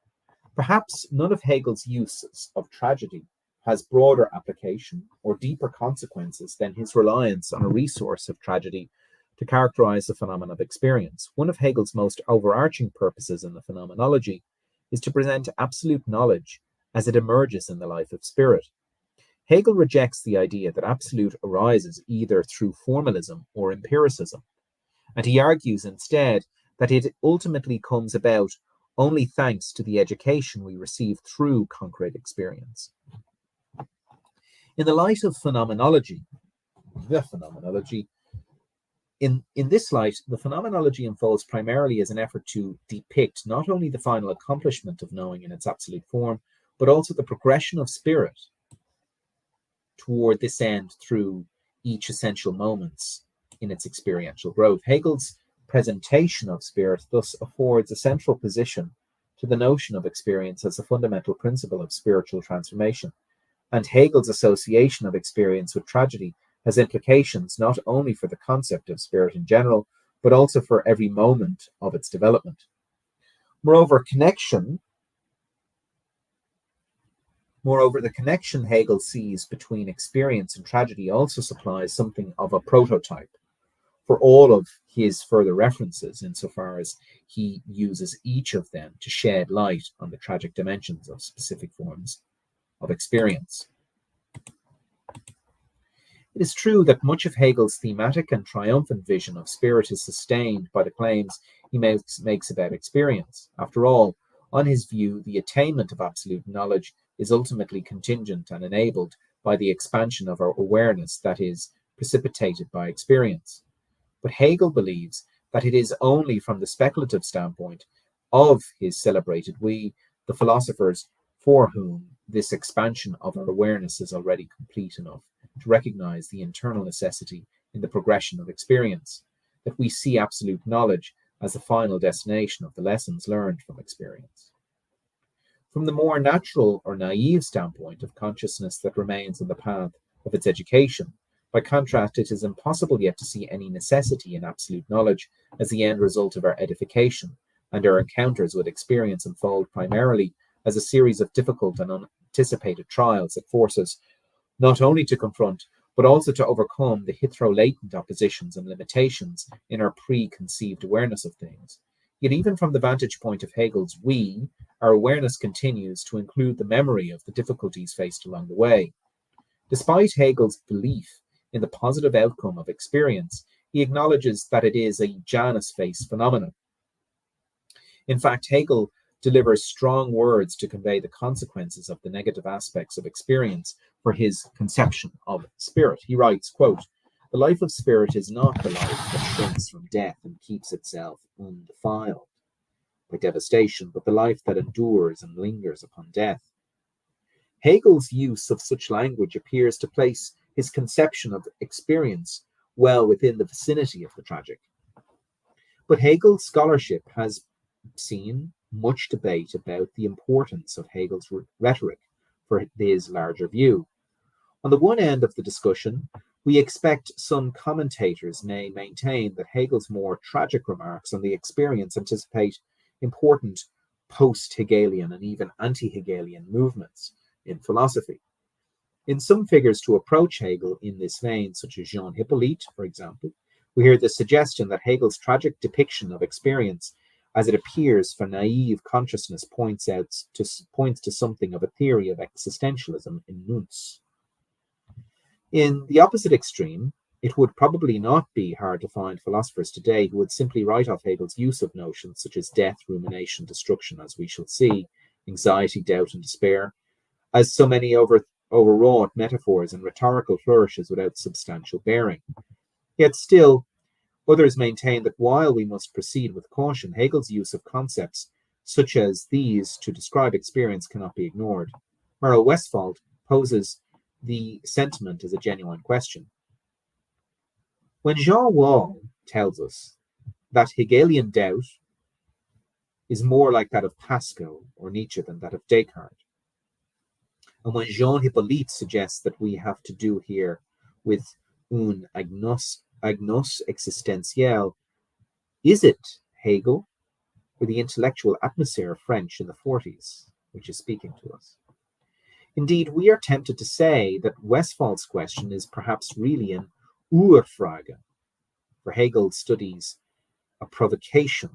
Perhaps none of Hegel's uses of tragedy has broader application or deeper consequences than his reliance on a resource of tragedy to characterize the phenomenon of experience. One of Hegel's most overarching purposes in the phenomenology is to present absolute knowledge as it emerges in the life of spirit. Hegel rejects the idea that absolute arises either through formalism or empiricism, and he argues instead that it ultimately comes about only thanks to the education we receive through concrete experience. In the light of the phenomenology, In this light, the phenomenology unfolds primarily as an effort to depict not only the final accomplishment of knowing in its absolute form, but also the progression of spirit toward this end through each essential moments in its experiential growth. Hegel's presentation of spirit thus affords a central position to the notion of experience as a fundamental principle of spiritual transformation. And Hegel's association of experience with tragedy has implications not only for the concept of spirit in general, but also for every moment of its development. Moreover, the connection Hegel sees between experience and tragedy also supplies something of a prototype for all of his further references, insofar as he uses each of them to shed light on the tragic dimensions of specific forms of experience. It is true that much of Hegel's thematic and triumphant vision of spirit is sustained by the claims he makes about experience. After all, on his view, the attainment of absolute knowledge is ultimately contingent and enabled by the expansion of our awareness that is precipitated by experience. But Hegel believes that it is only from the speculative standpoint of his celebrated we, the philosophers, for whom this expansion of our awareness is already complete enough to recognize the internal necessity in the progression of experience, that we see absolute knowledge as the final destination of the lessons learned from experience. From the more natural or naive standpoint of consciousness that remains on the path of its education, by contrast, it is impossible yet to see any necessity in absolute knowledge as the end result of our edification, and our encounters with experience unfold primarily as a series of difficult and unanticipated trials that force us not only to confront, but also to overcome the hitherto latent oppositions and limitations in our preconceived awareness of things. Yet even from the vantage point of Hegel's we, our awareness continues to include the memory of the difficulties faced along the way. Despite Hegel's belief in the positive outcome of experience, he acknowledges that it is a Janus face phenomenon. In fact, Hegel delivers strong words to convey the consequences of the negative aspects of experience for his conception of spirit. He writes, quote, "The life of spirit is not the life that shrinks from death and keeps itself undefiled by devastation, but the life that endures and lingers upon death." Hegel's use of such language appears to place his conception of experience well within the vicinity of the tragic. But Hegel's scholarship has seen much debate about the importance of Hegel's rhetoric for his larger view. On the one end of the discussion, we expect some commentators may maintain that Hegel's more tragic remarks on the experience anticipate important post-Hegelian and even anti-Hegelian movements in philosophy. In some figures to approach Hegel in this vein, such as Jean Hippolyte, for example, we hear the suggestion that Hegel's tragic depiction of experience as it appears for naive consciousness points to something of a theory of existentialism in nunc. In the opposite extreme, it would probably not be hard to find philosophers today who would simply write off Hegel's use of notions such as death, rumination, destruction, as we shall see, anxiety, doubt, and despair, as so many overwrought metaphors and rhetorical flourishes without substantial bearing. Yet still, others maintain that while we must proceed with caution, Hegel's use of concepts such as these to describe experience cannot be ignored. Murrow Westphal poses the sentiment as a genuine question. When Jean Wall tells us that Hegelian doubt is more like that of Pascal or Nietzsche than that of Descartes, and when Jean Hippolyte suggests that we have to do here with un agnos existentiel, is it Hegel or the intellectual atmosphere of French in the 40s which is speaking to us? Indeed, we are tempted to say that Westphal's question is perhaps really an Urfrage, for Hegel studies a provocation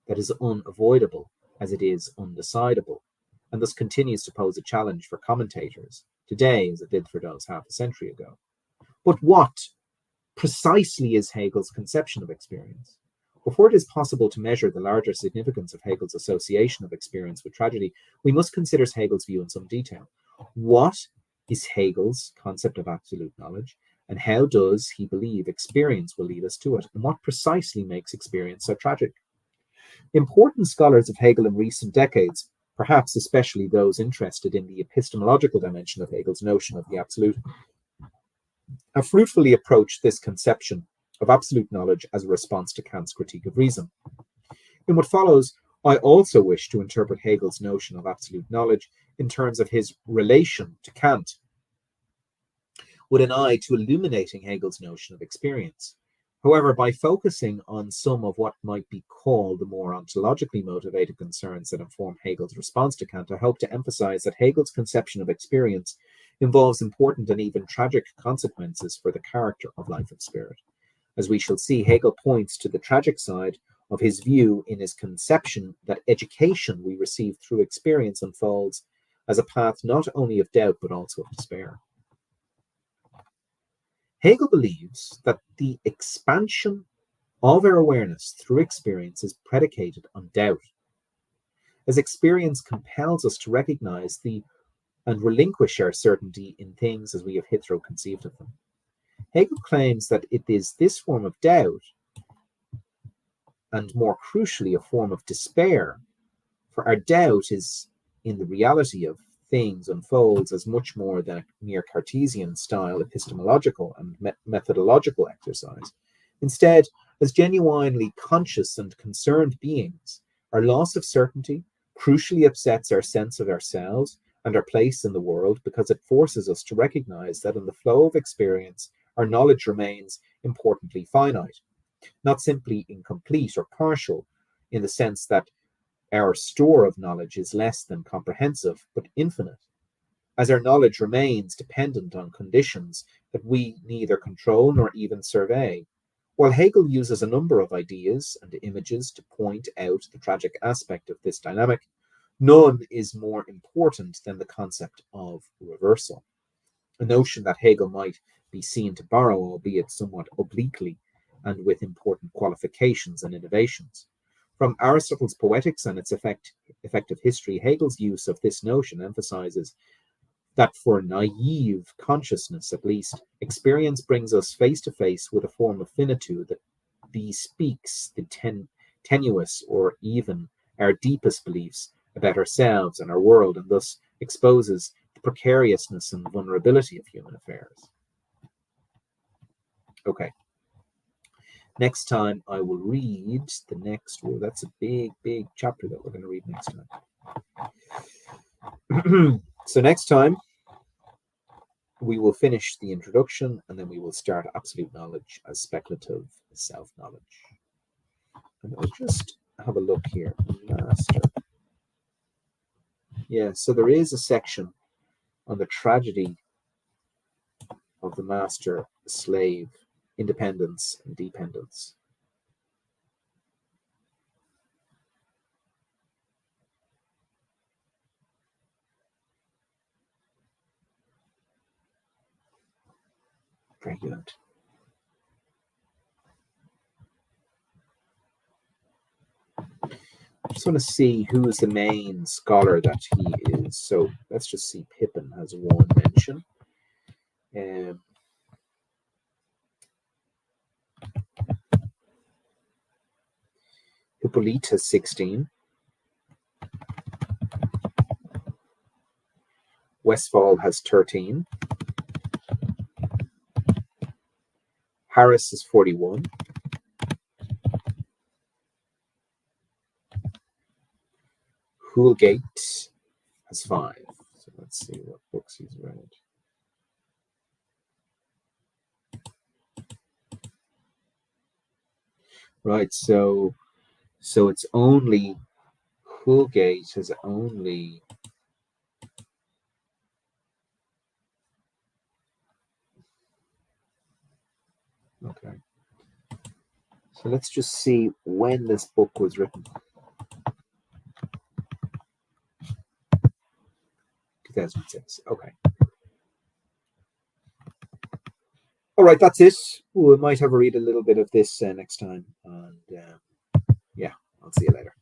that is unavoidable as it is undecidable, and thus continues to pose a challenge for commentators today as it did for those half a century ago. But what precisely is Hegel's conception of experience? Before it is possible to measure the larger significance of Hegel's association of experience with tragedy, we must consider Hegel's view in some detail. What is Hegel's concept of absolute knowledge, And how does he believe experience will lead us to it? And what precisely makes experience so tragic? Important scholars of Hegel in recent decades, perhaps especially those interested in the epistemological dimension of Hegel's notion of the absolute, have fruitfully approached this conception of absolute knowledge as a response to Kant's critique of reason. In what follows, I also wish to interpret Hegel's notion of absolute knowledge in terms of his relation to Kant, with an eye to illuminating Hegel's notion of experience. However, by focusing on some of what might be called the more ontologically motivated concerns that inform Hegel's response to Kant, I hope to emphasize that Hegel's conception of experience involves important and even tragic consequences for the character of life of spirit. As we shall see, Hegel points to the tragic side of his view in his conception that education we receive through experience unfolds as a path not only of doubt but also of despair. Hegel believes that the expansion of our awareness through experience is predicated on doubt, as experience compels us to recognize and relinquish our certainty in things as we have hitherto conceived of them. Hegel claims that it is this form of doubt, and more crucially, a form of despair, for our doubt is in the reality of things unfolds as much more than a mere Cartesian style epistemological and methodological exercise. Instead, as genuinely conscious and concerned beings, our loss of certainty crucially upsets our sense of ourselves and our place in the world, because it forces us to recognize that in the flow of experience, our knowledge remains importantly finite, not simply incomplete or partial, in the sense that our store of knowledge is less than comprehensive, but infinite, as our knowledge remains dependent on conditions that we neither control nor even survey. While Hegel uses a number of ideas and images to point out the tragic aspect of this dynamic, none is more important than the concept of reversal, a notion that Hegel might be seen to borrow, albeit somewhat obliquely and with important qualifications and innovations. From Aristotle's Poetics and its effective history, Hegel's use of this notion emphasizes that for naive consciousness, at least, experience brings us face to face with a form of finitude that bespeaks the tenuous or even our deepest beliefs about ourselves and our world, and thus exposes the precariousness and vulnerability of human affairs. Okay. Next time I will read the next one. That's a big, big chapter that we're going to read next time. So next time we will finish the introduction, and then we will start absolute knowledge as speculative self-knowledge. And I'll just have a look here. Master. Yeah, so there is a section on the tragedy of the master, the slave, independence and dependence. Very good. I just want to see who is the main scholar that he is. So let's just see. Pippin has one mention. Hippolyte has 16. Westphal has 13. Harris is 41. Houlgate has 5. So let's see what books he's read. Right, so it's only Houlgate has only okay. So let's just see when this book was written. 2006. Okay. All right, that's it. We might have a read a little bit of this next time. And yeah, I'll see you later.